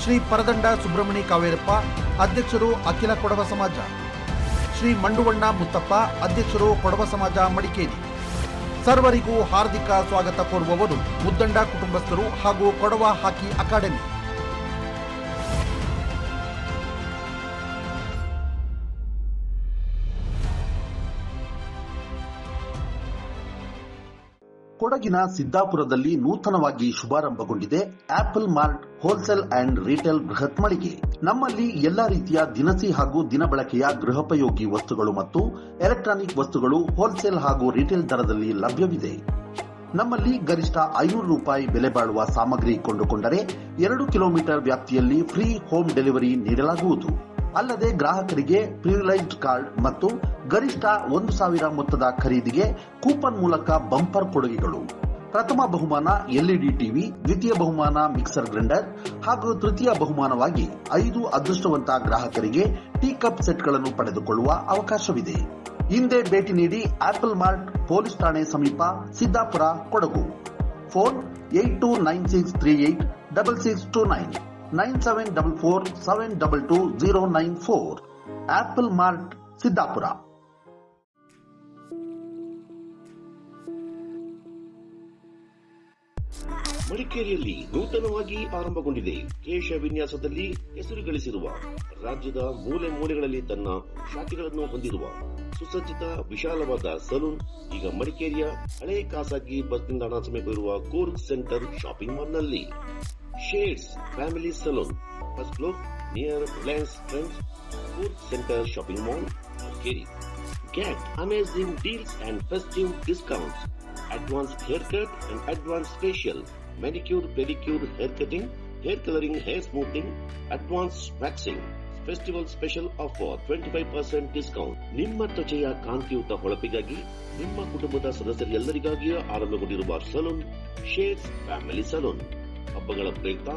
ಶ್ರೀ ಪರದಂಡ ಸುಬ್ರಹ್ಮಣಿ ಕಾವೇರಪ್ಪ, ಅಧ್ಯಕ್ಷರು, ಅಖಿಲ ಕೊಡವ ಸಮಾಜ. ಶ್ರೀ ಮಂಡುವಣ್ಣ ಮುತ್ತಪ್ಪ, ಅಧ್ಯಕ್ಷರು, ಕೊಡವ ಸಮಾಜ, ಮಡಿಕೇರಿ. ಸರ್ವರಿಗೂ ಹಾರ್ದಿಕ ಸ್ವಾಗತ ಕೋರುವವರು ಮುದ್ದಂಡ ಕುಟುಂಬಸ್ಥರು ಹಾಗೂ ಕೊಡವ ಹಾಕಿ ಅಕಾಡೆಮಿ. ಕೊಡಗಿನ ಸಿದ್ದಾಪುರದಲ್ಲಿ ನೂತನವಾಗಿ ಶುಭಾರಂಭಗೊಂಡಿದೆ apple mart wholesale and retail ಬೃಹತ್ ಮಳಿಗೆ. ನಮ್ಮಲ್ಲಿ ಎಲ್ಲಾ ರೀತಿಯ ದಿನಸಿ ಹಾಗೂ ದಿನಬಳಕೆಯ ಗೃಹೋಪಯೋಗಿ ವಸ್ತುಗಳು ಮತ್ತು ಎಲೆಕ್ಟ್ರಾನಿಕ್ ವಸ್ತುಗಳು ಹೋಲ್ಸೇಲ್ ಹಾಗೂ ರಿಟೇಲ್ ದರದಲ್ಲಿ ಲಭ್ಯವಿದೆ. ನಮ್ಮಲ್ಲಿ ಗರಿಷ್ಠ 500 ರೂಪಾಯಿ ಬೆಲೆ ಬಾಳುವ ಸಾಮಗ್ರಿ ಕೊಂಡುಕೊಂಡರೆ 2 ಕಿಲೋಮೀಟರ್ ವ್ಯಾಪ್ತಿಯಲ್ಲಿ ಫ್ರೀ ಹೋಮ್ ಡೆಲಿವರಿ ನೀಡಲಾಗುವುದು. ಅಲ್ಲದೆ ಗ್ರಾಹಕರಿಗೆ ಪ್ರಿವಿಲೈಜ್ಡ್ ಕಾರ್ಡ್ ಮತ್ತು ಗರಿಷ್ಠ 1,000 ಮೊತ್ತದ ಖರೀದಿಗೆ ಕೂಪನ್ ಮೂಲಕ ಬಂಪರ್ ಕೊಡುಗೆಗಳು. ಪ್ರಥಮ ಬಹುಮಾನ ಎಲ್ಇಡಿ ಟಿವಿ, ದ್ವಿತೀಯ ಬಹುಮಾನ ಮಿಕ್ಸರ್ ಗ್ರೈಂಡರ್ ಹಾಗೂ ತೃತೀಯ ಬಹುಮಾನವಾಗಿ 5 ಅದೃಷ್ಟವಂತ ಗ್ರಾಹಕರಿಗೆ ಟೀ ಕಪ್ ಸೆಟ್ಗಳನ್ನು ಪಡೆದುಕೊಳ್ಳುವ ಅವಕಾಶವಿದೆ. ಹಿಂದೆ ಭೇಟಿ ನೀಡಿ ಆಪಲ್ ಮಾರ್ಟ್, ಪೊಲೀಸ್ ಠಾಣೆ ಸಮೀಪ, Siddapur, Kodagu. Phone 8296386629 9744722094. Apple mart, Siddapur. ಮಡಿಕೇರಿಯಲ್ಲಿ ನೂತನವಾಗಿ ಆರಂಭಗೊಂಡಿದೆ. ಕೇಶ ವಿನ್ಯಾಸದಲ್ಲಿ ಹೆಸರು ಗಳಿಸಿರುವ, ರಾಜ್ಯದ ಮೂಲೆ ಮೂಲೆಗಳಲ್ಲಿ ತನ್ನ ಶಾಖೆಗಳನ್ನು ಹೊಂದಿರುವ ಸುಸಜ್ಜಿತ ವಿಶಾಲವಾದ ಸಲೂನ್ ಈಗ ಮಡಿಕೇರಿಯ ಹಳೆ ಖಾಸಗಿ ಬಸ್ ನಿಲ್ದಾಣ ಸಮೀಪವಿರುವ ಕೂರ್ಗ್ ಸೆಂಟರ್ ಶಾಪಿಂಗ್ ಮಾಲ್ನಲ್ಲಿ. Shades family salon, first floor, near Reliance trends, Coorg center shopping mall, Madikeri. Get amazing deals and festive discounts. Advanced haircut and advanced facial, manicure, pedicure, hair cutting, hair coloring, hair smoothing, advanced waxing. Festival special offer 25% discount. ನಿಮ್ಮ ತ್ವಚೆಯ ಕಾಂತಿಯುತ ಹೊಳಪಿಗಾಗಿ, ನಿಮ್ಮ ಕುಟುಂಬದ ಸದಸ್ಯರೆಲ್ಲರಿಗಾಗಿಯೂ ಆರಂಭಗೊಂಡಿರುವ ಸಲೂನ್ ಶೇಡ್ಸ್ ಫ್ಯಾಮಿಲಿ ಸಲೂನ್. ಹಬ್ಬಗಳ ಪ್ರಯುಕ್ತ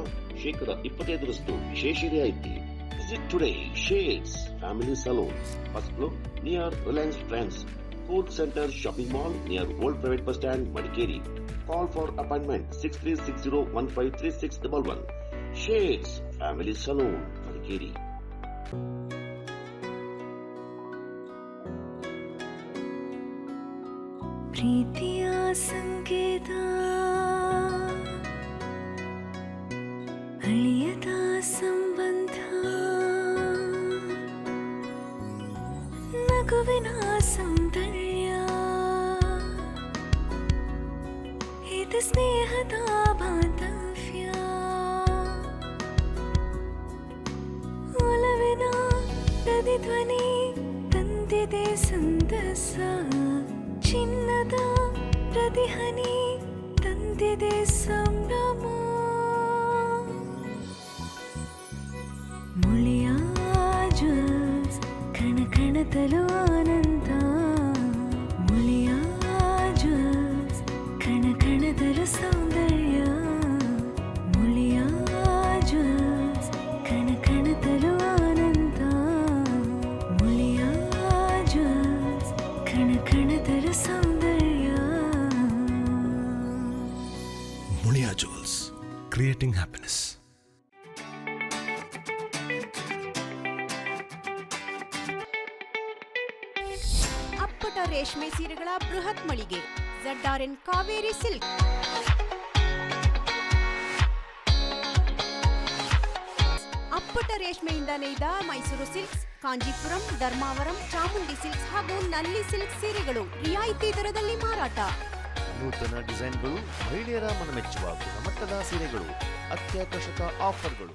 25% ವಿಶೇಷ ರಿಯಾಯಿತಿ. Visit today Shades Family Salon, first floor, near Reliance Trends, Food Center Shopping Mall, near Old Private Bus Stand, Madikeri. Call for appointment 6360153611. Shades Family Salon, Madikeri. ಪ್ರೀತಿಯ ಸಂಕೇತ, ಅಳಿಯದ ಸಂಬಂಧ, ನಗುವಿನ ಸೌಂದರ್ಯ, ಇದು ಸ್ನೇಹದ ಬಾಂಧವ್ಯ, ಒಲವಿನ ಪ್ರತಿಧ್ವನಿ ತಂದಿದೆ ಸಂದಸ, ಚಿನ್ನದ ಪ್ರತಿಹನಿ ತಂದಿದೆ ಸಂಭ್ರಮ. ಮುಳಿಯ ಜ್ಯೂಸ್ ಕಣ ಕಣದಲು ಆನಂದ, ಮುಳಿಯ ಜ್ಯೂಸ್ ಕಣ ಕಣದಲು ಸೌಂದರ್ಯ, ಮುಳಿಯ ಜ್ಯೂಸ್ ಕಣ ಕಣದಲು ಆನಂದ, ಮುಳಿಯ ಜ್ಯೂಸ್ ಕಣ ಕಣದಲು ಸೌಂದರ್ಯ. ಮುಳಿಯಾ ಜ್ಯೂಸ್, ಕ್ರಿಯೇಟಿಂಗ್ ಹ್ಯಾಪಿನೆಸ್. ಅಪ್ಪಟ ರೇಷ್ಮೆ ಸೀರೆಗಳ ಬೃಹತ್ ಮಳಿಗೆ ZRN ಕಾವೇರಿ ಸಿಲ್ಕ್. ಅಪ್ಪಟ ರೇಷ್ಮೆಯಿಂದ ನೇಯ್ದ ಮೈಸೂರು ಸಿಲ್ಕ್ಸ್, ಕಾಂಜೀಪುರಂ, ಧರ್ಮಾವರಂ, ಚಾಮುಂಡಿ ಸಿಲ್ಕ್ಸ್ ಹಾಗೂ ನಲ್ಲಿ ಸಿಲ್ಕ್ ಸೀರೆಗಳು ರಿಯಾಯಿತಿ ದರದಲ್ಲಿ ಮಾರಾಟ. ನೂತನ ಡಿಸೈನ್ಗಳು, ಮಹಿಳೆಯರ ಮನಮೆಚ್ಚುವ ಗುಣಮಟ್ಟದ ಸೀರೆಗಳು, ಅತ್ಯಾಕರ್ಷಕ ಆಫರ್ಗಳು.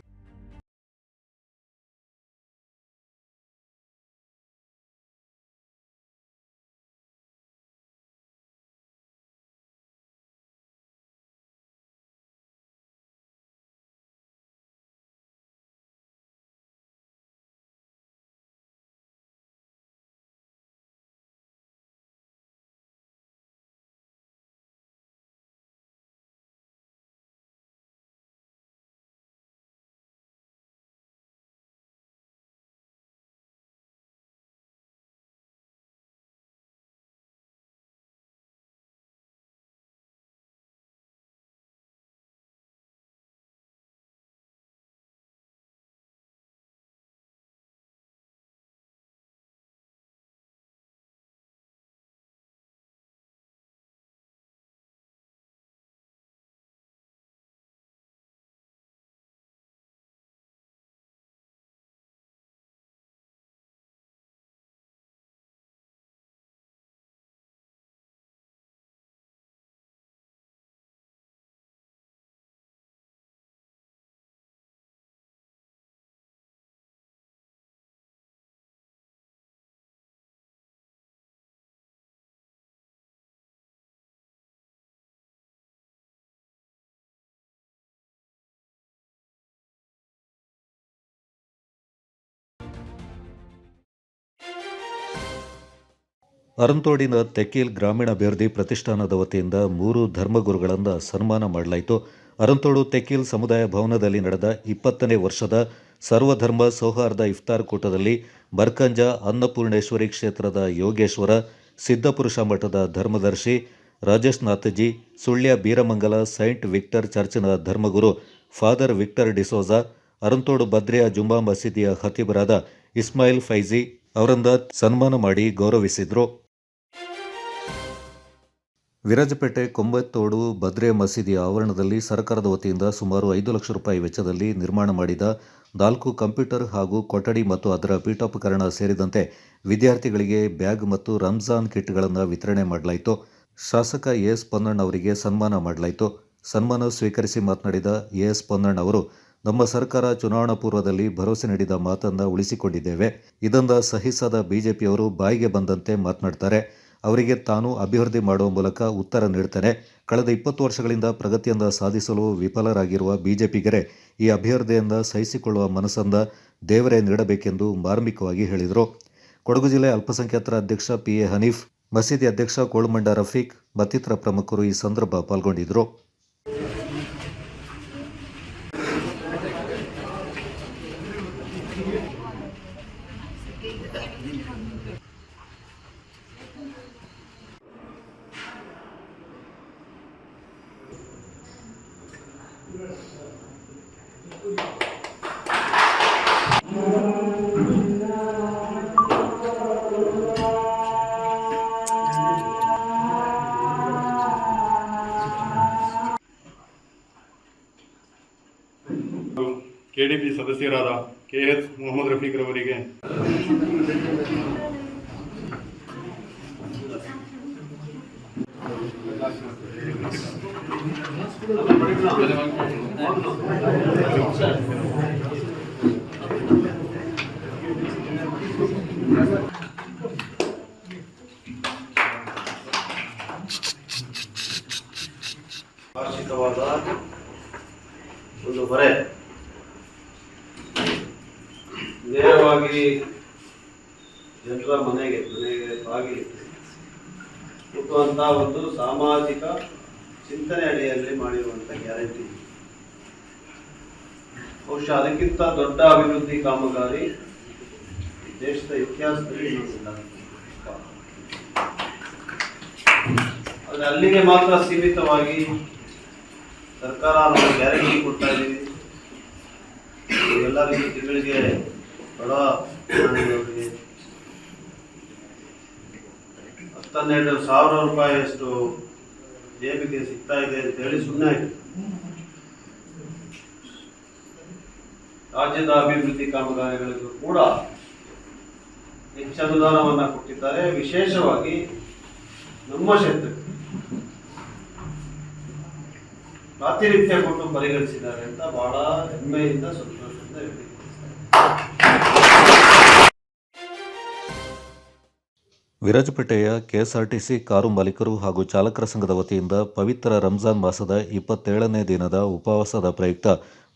ಅರಂತೋಡಿನ ತೆಕೀಲ್ ಗ್ರಾಮೀಣಾಭಿವೃದ್ಧಿ ಪ್ರತಿಷ್ಠಾನದ ವತಿಯಿಂದ 3 ಧರ್ಮಗುರುಗಳನ್ನು ಸನ್ಮಾನ ಮಾಡಲಾಯಿತು. ಅರಂತೋಡು ತೆಕೀಲ್ ಸಮುದಾಯ ಭವನದಲ್ಲಿ ನಡೆದ 20ನೇ ವರ್ಷದ ಸರ್ವಧರ್ಮ ಸೌಹಾರ್ದ ಇಫ್ತಾರ್ ಕೂಟದಲ್ಲಿ ಬರ್ಕಂಜ ಅನ್ನಪೂರ್ಣೇಶ್ವರಿ ಕ್ಷೇತ್ರದ ಯೋಗೇಶ್ವರ, ಸಿದ್ಧಪುರುಷ ಮಠದ ಧರ್ಮದರ್ಶಿ ರಾಜೇಶ್ ನಾಥಜಿ, ಸುಳ್ಯ ಬೀರಮಂಗಲ ಸೈಂಟ್ ವಿಕ್ಟರ್ ಚರ್ಚ್ನ ಧರ್ಮಗುರು ಫಾದರ್ ವಿಕ್ಟರ್ ಡಿಸೋಜಾ, ಅರಂತೋಡು ಬದ್ರಿಯಾ ಜುಮ್ಮಾ ಮಸೀದಿಯ ಖತೀಬರಾದ ಇಸ್ಮಾಯಿಲ್ ಫೈಜಿ ಅವರನ್ನ ಸನ್ಮಾನ ಮಾಡಿ ಗೌರವಿಸಿದರು. ವಿರಾಜಪೇಟೆ ಕೊಂಬತ್ತೋಡು ಬದ್ರೆ ಮಸೀದಿ ಆವರಣದಲ್ಲಿ ಸರ್ಕಾರದ ವತಿಯಿಂದ ಸುಮಾರು 5 ಲಕ್ಷ ರೂಪಾಯಿ ವೆಚ್ಚದಲ್ಲಿ ನಿರ್ಮಾಣ ಮಾಡಿದ 4 ಕಂಪ್ಯೂಟರ್ ಹಾಗೂ ಕೊಠಡಿ ಮತ್ತು ಅದರ ಪೀಠೋಪಕರಣ ಸೇರಿದಂತೆ ವಿದ್ಯಾರ್ಥಿಗಳಿಗೆ ಬ್ಯಾಗ್ ಮತ್ತು ರಂಜಾನ್ ಕಿಟ್ಗಳನ್ನು ವಿತರಣೆ ಮಾಡಲಾಯಿತು. ಶಾಸಕ ಎಸ್ ಪೊನ್ನಣ್ಣ ಅವರಿಗೆ ಸನ್ಮಾನ ಮಾಡಲಾಯಿತು. ಸನ್ಮಾನ ಸ್ವೀಕರಿಸಿ ಮಾತನಾಡಿದ ಎಸ್ ಪೊನ್ನಣ್ಣ ಅವರು, ನಮ್ಮ ಸರ್ಕಾರ ಚುನಾವಣಾ ಪೂರ್ವದಲ್ಲಿ ಭರವಸೆ ನೀಡಿದ ಮಾತನ್ನು ಉಳಿಸಿಕೊಂಡಿದ್ದೇವೆ. ಇದನ್ನು ಸಹಿಸದ ಬಿಜೆಪಿಯವರು ಬಾಯಿಗೆ ಬಂದಂತೆ ಮಾತನಾಡ್ತಾರೆ. ಅವರಿಗೆ ತಾನು ಅಭಿವೃದ್ಧಿ ಮಾಡುವ ಮೂಲಕ ಉತ್ತರ ನೀಡ್ತೇನೆ. ಕಳೆದ 20 ವರ್ಷಗಳಿಂದ ಪ್ರಗತಿಯನ್ನು ಸಾಧಿಸಲು ವಿಫಲರಾಗಿರುವ ಬಿಜೆಪಿಗರೇ ಈ ಅಭಿವೃದ್ಧಿಯಿಂದ ಸಹಿಸಿಕೊಳ್ಳುವ ಮನಸ್ಸನ್ನು ದೇವರೇ ನೀಡಬೇಕೆಂದು ಮಾರ್ಮಿಕವಾಗಿ ಹೇಳಿದರು. ಕೊಡಗು ಜಿಲ್ಲೆ ಅಲ್ಪಸಂಖ್ಯಾತರ ಅಧ್ಯಕ್ಷ PA ಹನೀಫ್, ಮಸೀದಿ ಅಧ್ಯಕ್ಷ ಕೋಳುಮಂಡ ರಫೀಕ್ ಮತ್ತಿತರ ಪ್ರಮುಖರು ಈ ಸಂದರ್ಭ ಪಾಲ್ಗೊಂಡಿದ್ದರು. KDP ಸದಸ್ಯರಾದ KS ಮೊಹಮ್ಮದ್ ರಫೀಕ್ ರವರಿಗೆ ವಾರ್ಷಿಕವಾದ ಒಂದು ಹೊರೆ ನೇರವಾಗಿ ಜನರ ಮನೆಗೆ ಬಾಗಿಲು ಮುಟ್ಟುವಂತಹ ಒಂದು ಸಾಮಾಜಿಕ ಚಿಂತನೆ ಅಡಿಯಲ್ಲಿ ಮಾಡಿರುವಂಥ ಗ್ಯಾರಂಟಿ. ಬಹುಶಃ ಅದಕ್ಕಿಂತ ದೊಡ್ಡ ಅಭಿವೃದ್ಧಿ ಕಾಮಗಾರಿ ದೇಶದ ಇತಿಹಾಸದಲ್ಲಿ ನೋಡಿಲ್ಲ. ಆದರೆ ಅಲ್ಲಿಗೆ ಮಾತ್ರ ಸೀಮಿತವಾಗಿ ಸರ್ಕಾರ ನಾವು ಗ್ಯಾರಂಟಿ ಕೊಡ್ತಾ ಇದ್ದೀವಿ. ಎಲ್ಲ ರೀತಿ ತಿಂಗಳಿಗೆ ಬಡ 12,000 ರೂಪಾಯಿಯಷ್ಟು ಜೇಬಿಗೆ ಸಿಗ್ತಾ ಇದೆ ಅಂತ ಹೇಳಿ ಸುಮ್ಮನೆ ಆಯಿತು. ರಾಜ್ಯದ ಅಭಿವೃದ್ಧಿ ಕಾಮಗಾರಿಗಳಿಗೂ ಕೂಡ ಹೆಚ್ಚು ಅನುದಾನವನ್ನು ಕೊಟ್ಟಿದ್ದಾರೆ. ವಿಶೇಷವಾಗಿ ನಮ್ಮ ಕ್ಷೇತ್ರಕ್ಕೆ ಪ್ರಾತಿನಿಧ್ಯ ಕೊಟ್ಟು ಪರಿಗಣಿಸಿದ್ದಾರೆ ಅಂತ ಬಹಳ ಹೆಮ್ಮೆಯಿಂದ ಸಂತೋಷದಿಂದ ವ್ಯಕ್ತಪಡಿಸಿದ್ದಾರೆ. ವಿರಾಜಪೇಟೆಯ KSRTC ಕಾರು ಮಾಲೀಕರು ಹಾಗೂ ಚಾಲಕರ ಸಂಘದ ವತಿಯಿಂದ ಪವಿತ್ರ ರಂಜಾನ್ ಮಾಸದ 27ನೇ ದಿನದ ಉಪವಾಸದ ಪ್ರಯುಕ್ತ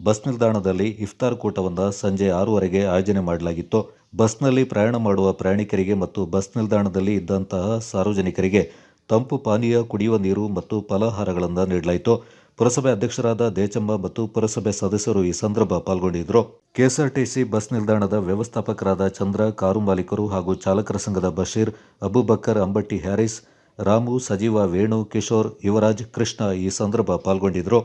ಬಸ್ ನಿಲ್ದಾಣದಲ್ಲಿ ಇಫ್ತಾರ್ ಕೂಟವನ್ನು ಸಂಜೆ 6:30ಗೆ ಆಯೋಜನೆ ಮಾಡಲಾಗಿತ್ತು. ಬಸ್ನಲ್ಲಿ ಪ್ರಯಾಣ ಮಾಡುವ ಪ್ರಯಾಣಿಕರಿಗೆ ಮತ್ತು ಬಸ್ ನಿಲ್ದಾಣದಲ್ಲಿ ಇದ್ದಂತಹ ಸಾರ್ವಜನಿಕರಿಗೆ ತಂಪು ಪಾನೀಯ, ಕುಡಿಯುವ ನೀರು ಮತ್ತು ಫಲಾಹಾರಗಳನ್ನು ನೀಡಲಾಯಿತು. ಪುರಸಭೆ ಅಧ್ಯಕ್ಷರಾದ ದೇಚಮ್ಮ ಮತ್ತು ಪುರಸಭೆ ಸದಸ್ಯರು ಈ ಸಂದರ್ಭ ಪಾಲ್ಗೊಂಡಿದ್ದರು. KSRTC ಬಸ್ ನಿಲ್ದಾಣದ ವ್ಯವಸ್ಥಾಪಕರಾದ ಚಂದ್ರ, ಕಾರು ಮಾಲೀಕರು ಹಾಗೂ ಚಾಲಕರ ಸಂಘದ ಬಶೀರ್, ಅಬೂಬಕ್ಕರ್, ಅಂಬಟ್ಟಿ ಹ್ಯಾರಿಸ್, ರಾಮು, ಸಜೀವ, ವೇಣು, ಕಿಶೋರ್, ಯುವರಾಜ್, ಕೃಷ್ಣ ಈ ಸಂದರ್ಭ ಪಾಲ್ಗೊಂಡಿದ್ದರು.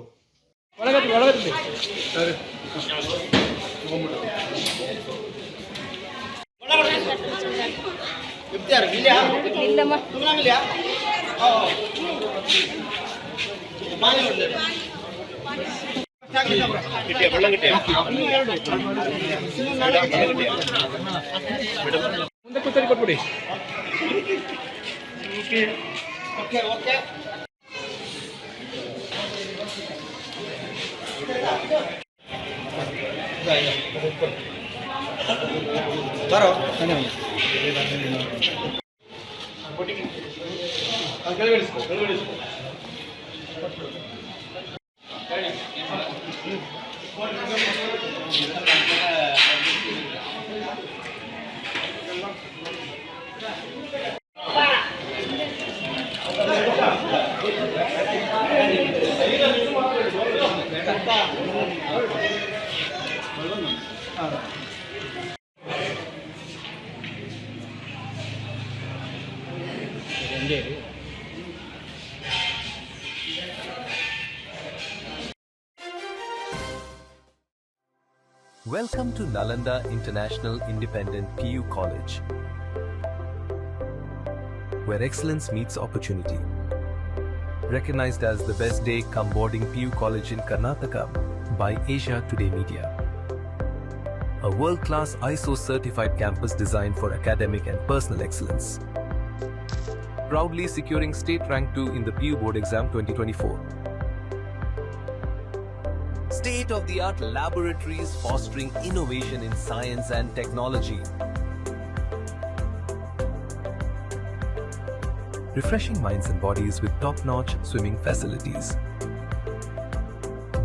ಮುಂದೆ ಕೂತ್ಕೊಳ್ಳಿ ಕೊಟ್ಬಿಡಿ. ಬರೋ ಕೆಳಗಿಳಿಸ್ಕೊ. Welcome to Nalanda International Independent PU College, where excellence meets opportunity. recognized as the best day come boarding PU College in Karnataka by Asia Today Media. A world-class ISO-certified campus designed for academic and personal excellence. Proudly securing state rank 2 in the PU Board Exam 2024. State-of-the-art laboratories fostering innovation in science and technology. Refreshing minds and bodies with top-notch swimming facilities.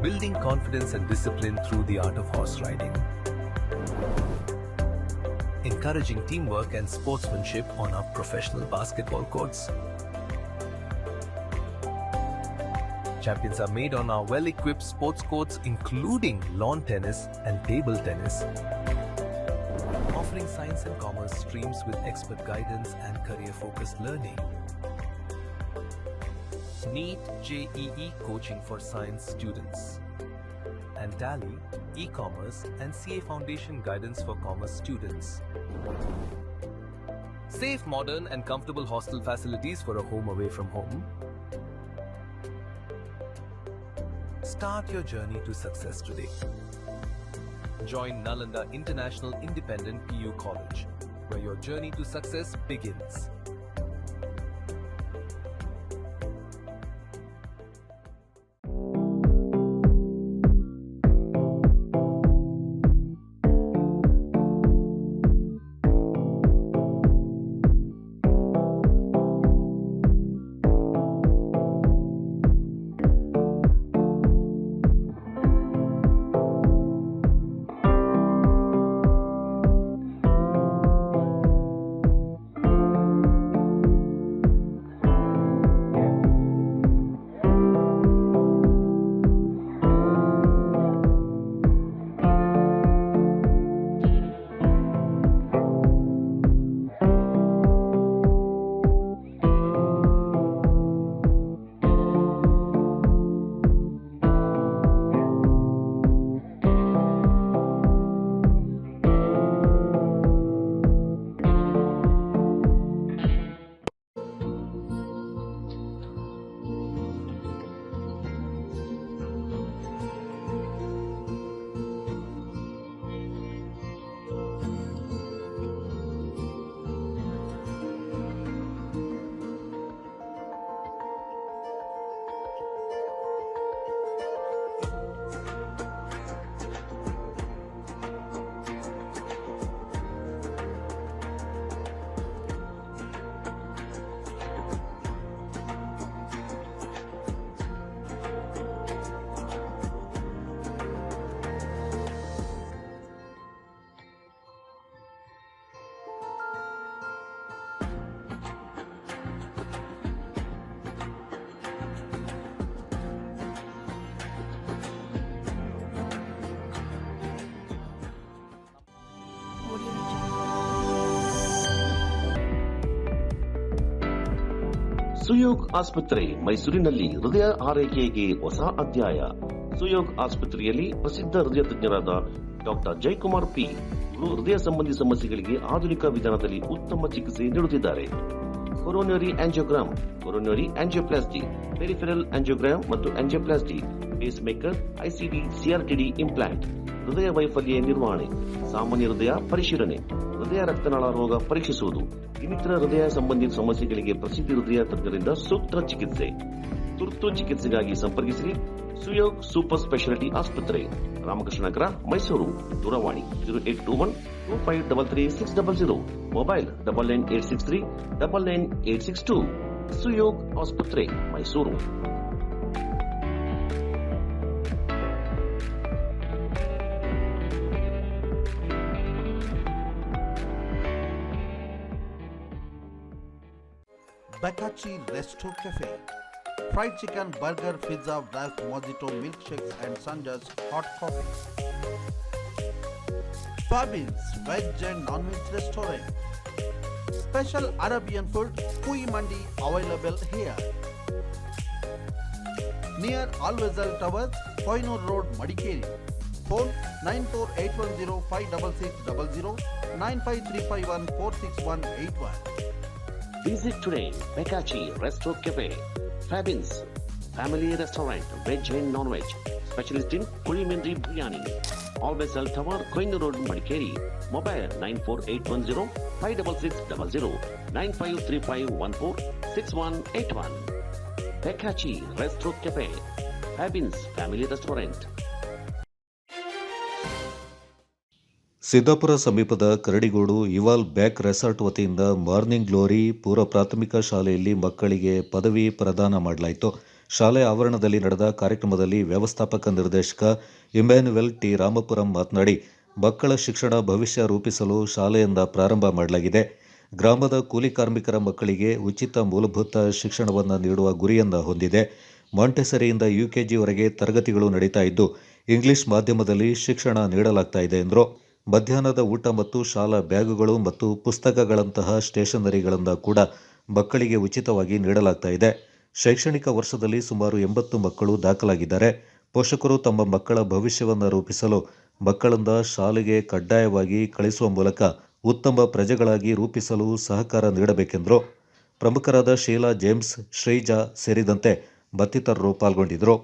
Building confidence and discipline through the art of horse riding. Encouraging teamwork and sportsmanship on our professional basketball courts. Champions are made on our well-equipped sports courts including lawn tennis and table tennis. Offering science and commerce streams with expert guidance and career-focused learning. NEET JEE coaching for science students. And Tally, e-commerce and CA Foundation guidance for commerce students. Safe, modern and comfortable hostel facilities for a home away from home. Start your journey to success today. Join Nalanda International Independent PU College, where your journey to success begins. Suyog ಆಸ್ಪತ್ರೆ ಮೈಸೂರಿನಲ್ಲಿ ಹೃದಯ ಆರೈಕೆಗೆ ಹೊಸ ಅಧ್ಯಾಯ. ಸುಯೋಗ್ ಆಸ್ಪತ್ರೆಯಲ್ಲಿ ಪ್ರಸಿದ್ಧ ಹೃದಯ ತಜ್ಞರಾದ ಡಾಕ್ಟರ್ ಜಯಕುಮಾರ್ ಪಿ ಹೃದಯ ಸಂಬಂಧಿ ಸಮಸ್ಯೆಗಳಿಗೆ ಆಧುನಿಕ ವಿಧಾನದಲ್ಲಿ ಉತ್ತಮ ಚಿಕಿತ್ಸೆ ನೀಡುತ್ತಿದ್ದಾರೆ. Coronary angiogram, coronary angioplasty, peripheral angiogram ಮತ್ತು angioplasty, pacemaker, ICD, CRTD implant, ಹೃದಯ ವೈಫಲ್ಯ ನಿರ್ವಹಣೆ, ಸಾಮಾನ್ಯ ಹೃದಯ ಪರಿಶೀಲನೆ, ಹೃದಯ ರಕ್ತನಾಳ ರೋಗ ಪರೀಕ್ಷಿಸುವುದು, ಇನ್ನಿತರ ಹೃದಯ ಸಂಬಂಧಿ ಸಮಸ್ಯೆಗಳಿಗೆ ಪ್ರಸಿದ್ಧ ಹೃದಯ ತಜ್ಞರಿಂದ ಸೂಕ್ತ ಚಿಕಿತ್ಸೆ. ತುರ್ತು ಚಿಕಿತ್ಸೆಗಾಗಿ ಸಂಪರ್ಕಿಸಿರಿ ಸುಯೋಗ್ ಸೂಪರ್ ಸ್ಪೆಷಾಲಿಟಿ ಆಸ್ಪತ್ರೆ, ರಾಮಕೃಷ್ಣ ನಗರ, ಮೈಸೂರು. ದೂರವಾಣಿ 0821-2533-600, ಮೊಬೈಲ್ 9986399862. ಸುಯೋಗ್ ಆಸ್ಪತ್ರೆ, Mysuru. Bakachi Resto Cafe. Fried chicken, burger, pizza, wraps, mojito, milkshakes and Sanja's hot coffee. Fabins Veg and Non-Veg Restaurant. Special Arabian food, Kui Mandi available here. Near Alvezal Towers, Koinur Road, Madikeri. Phone 9481056600, 953514681. Visit today Bakachi Resto Cafe, Fabins Family Restaurant, Veg and Non-Veg, Specialist in Culinary Biryani. Always Cell Tower, Koinu Road, Madikeri. Mobile 94810 56600 9535146181. Pekachi Restaurant Cafe, Fabins Family Restaurant. Siddapura ಸಮೀಪದ ಕರಡಿಗೋಡು ಇವಾಲ್ ಬ್ಯಾಕ್ ರೆಸಾರ್ಟ್ ವತಿಯಿಂದ ಮಾರ್ನಿಂಗ್ ಗ್ಲೋರಿ ಪೂರ್ವ ಪ್ರಾಥಮಿಕ ಶಾಲೆಯಲ್ಲಿ ಮಕ್ಕಳಿಗೆ ಪದವಿ ಪ್ರದಾನ ಮಾಡಲಾಯಿತು. ಶಾಲೆ ಆವರಣದಲ್ಲಿ ನಡೆದ ಕಾರ್ಯಕ್ರಮದಲ್ಲಿ ವ್ಯವಸ್ಥಾಪಕ ನಿರ್ದೇಶಕ ಇಮ್ಯಾನ್ಯುವೆಲ್ ಟಿ ರಾಮಪುರಂ ಮಾತನಾಡಿ, ಮಕ್ಕಳ ಶಿಕ್ಷಣ ಭವಿಷ್ಯ ರೂಪಿಸಲು ಶಾಲೆಯಿಂದ ಪ್ರಾರಂಭ ಮಾಡಲಾಗಿದೆ. ಗ್ರಾಮದ ಕೂಲಿ ಕಾರ್ಮಿಕರ ಮಕ್ಕಳಿಗೆ ಉಚಿತ ಮೂಲಭೂತ ಶಿಕ್ಷಣವನ್ನು ನೀಡುವ ಗುರಿಯನ್ನು ಹೊಂದಿದೆ. ಮಾಂಟೆಸರಿಯಿಂದ ಯುಕೆಜಿವರೆಗೆ ತರಗತಿಗಳು ನಡೀತಾ ಇದ್ದು, ಇಂಗ್ಲಿಷ್ ಮಾಧ್ಯಮದಲ್ಲಿ ಶಿಕ್ಷಣ ನೀಡಲಾಗ್ತಾ ಇದೆ ಎಂದರು. ಮಧ್ಯಾಹ್ನದ ಊಟ ಮತ್ತು ಶಾಲಾ ಬ್ಯಾಗುಗಳು ಮತ್ತು ಪುಸ್ತಕಗಳಂತಹ ಸ್ಟೇಷನರಿಗಳನ್ನು ಕೂಡ ಮಕ್ಕಳಿಗೆ ಉಚಿತವಾಗಿ ನೀಡಲಾಗ್ತಾ ಇದೆ. ಶೈಕ್ಷಣಿಕ ವರ್ಷದಲ್ಲಿ ಸುಮಾರು 80 ಮಕ್ಕಳು ದಾಖಲಾಗಿದ್ದಾರೆ. ಪೋಷಕರು ತಮ್ಮ ಮಕ್ಕಳ ಭವಿಷ್ಯವನ್ನು ರೂಪಿಸಲು ಮಕ್ಕಳನ್ನು ಶಾಲೆಗೆ ಕಡ್ಡಾಯವಾಗಿ ಕಳಿಸುವ ಮೂಲಕ ಉತ್ತಮ ಪ್ರಜೆಗಳಾಗಿ ರೂಪಿಸಲು ಸಹಕಾರ ನೀಡಬೇಕೆಂದರು. ಪ್ರಮುಖರಾದ ಶೀಲಾ ಜೇಮ್ಸ್, ಶ್ರೀಜಾ ಸೇರಿದಂತೆ ಮತ್ತಿತರರು ಪಾಲ್ಗೊಂಡಿದ್ದರು.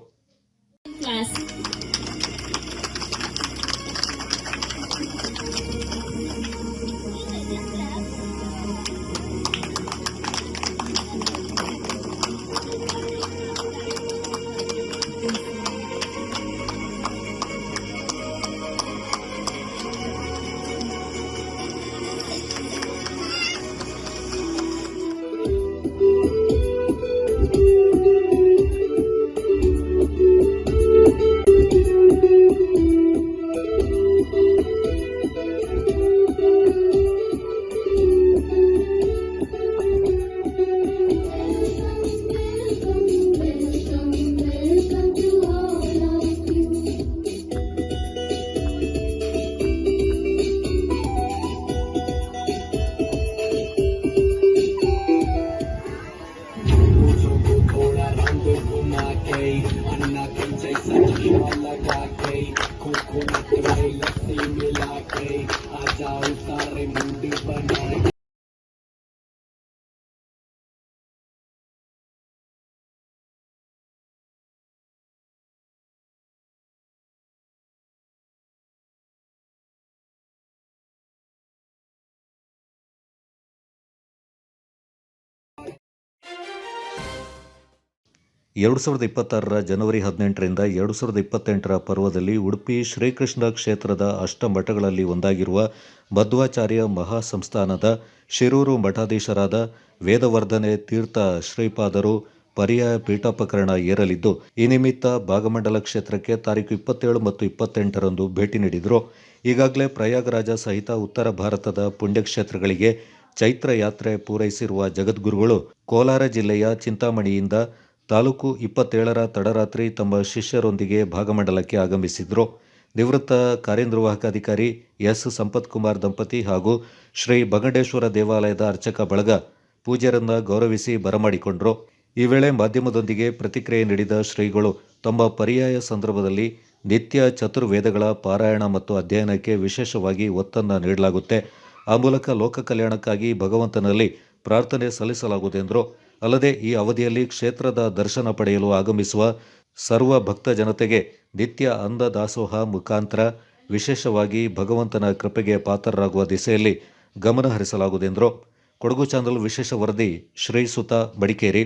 ಎರಡು 2026 ಜನವರಿ 18ರಿಂದ 2028 ಪರ್ವದಲ್ಲಿ ಉಡುಪಿ ಶ್ರೀಕೃಷ್ಣ ಕ್ಷೇತ್ರದ ಅಷ್ಟಮಠಗಳಲ್ಲಿ ಒಂದಾಗಿರುವ ಮಧ್ವಾಚಾರ್ಯ ಮಹಾಸಂಸ್ಥಾನದ ಶಿರೂರು ಮಠಾಧೀಶರಾದ ವೇದವರ್ಧನೆ ತೀರ್ಥ ಶ್ರೀಪಾದರು ಪರ್ಯಾಯ ಪೀಠೋಪಕರಣ ಏರಲಿದ್ದು, ಈ ನಿಮಿತ್ತ ಭಾಗಮಂಡಲ ಕ್ಷೇತ್ರಕ್ಕೆ ತಾರೀಖು 27 ಮತ್ತು 28ರಂದು ಭೇಟಿ ನೀಡಿದರು. ಈಗಾಗಲೇ ಪ್ರಯಾಗರಾಜ ಸಹಿತ ಉತ್ತರ ಭಾರತದ ಪುಣ್ಯಕ್ಷೇತ್ರಗಳಿಗೆ ಚೈತ್ರ ಯಾತ್ರೆ ಪೂರೈಸಿರುವ ಜಗದ್ಗುರುಗಳು ಕೋಲಾರ ಜಿಲ್ಲೆಯ ಚಿಂತಾಮಣಿಯಿಂದ ತಾಲೂಕು 27ರ ತಡರಾತ್ರಿ ತಮ್ಮ ಶಿಷ್ಯರೊಂದಿಗೆ ಭಾಗಮಂಡಲಕ್ಕೆ ಆಗಮಿಸಿದ್ರು. ನಿವೃತ್ತ ಕಾರ್ಯನಿರ್ವಾಹಕ ಅಧಿಕಾರಿ ಎಸ್ ಸಂಪತ್ಕುಮಾರ್ ದಂಪತಿ ಹಾಗೂ ಶ್ರೀ ಬಗಂಡೇಶ್ವರ ದೇವಾಲಯದ ಅರ್ಚಕ ಬಳಗ ಪೂಜ್ಯರನ್ನ ಗೌರವಿಸಿ ಬರಮಾಡಿಕೊಂಡರು. ಈ ವೇಳೆ ಮಾಧ್ಯಮದೊಂದಿಗೆ ಪ್ರತಿಕ್ರಿಯೆ ನೀಡಿದ ಶ್ರೀಗಳು ತಮ್ಮ ಪರ್ಯಾಯ ಸಂದರ್ಭದಲ್ಲಿ ನಿತ್ಯ ಚತುರ್ವೇದಗಳ ಪಾರಾಯಣ ಮತ್ತು ಅಧ್ಯಯನಕ್ಕೆ ವಿಶೇಷವಾಗಿ ಒತ್ತನ್ನು ನೀಡಲಾಗುತ್ತೆ. ಆ ಮೂಲಕ ಲೋಕ ಕಲ್ಯಾಣಕ್ಕಾಗಿ ಭಗವಂತನಲ್ಲಿ ಪ್ರಾರ್ಥನೆ ಸಲ್ಲಿಸಲಾಗುವುದೆಂದರು. ಅಲ್ಲದೆ ಈ ಅವಧಿಯಲ್ಲಿ ಕ್ಷೇತ್ರದ ದರ್ಶನ ಪಡೆಯಲು ಆಗಮಿಸುವ ಸರ್ವ ಭಕ್ತ ಜನತೆಗೆ ನಿತ್ಯ ಅನ್ನದಾಸೋಹ ಮುಖಾಂತರ ವಿಶೇಷವಾಗಿ ಭಗವಂತನ ಕೃಪೆಗೆ ಪಾತ್ರರಾಗುವ ದಿಸೆಯಲ್ಲಿ ಗಮನ ಹರಿಸಲಾಗುವುದೆಂದರು. ಕೊಡಗು ಚಾನಲ್ ವಿಶೇಷ ವರದಿ ಶ್ರೀ ಸುತ ಮಡಿಕೇರಿ.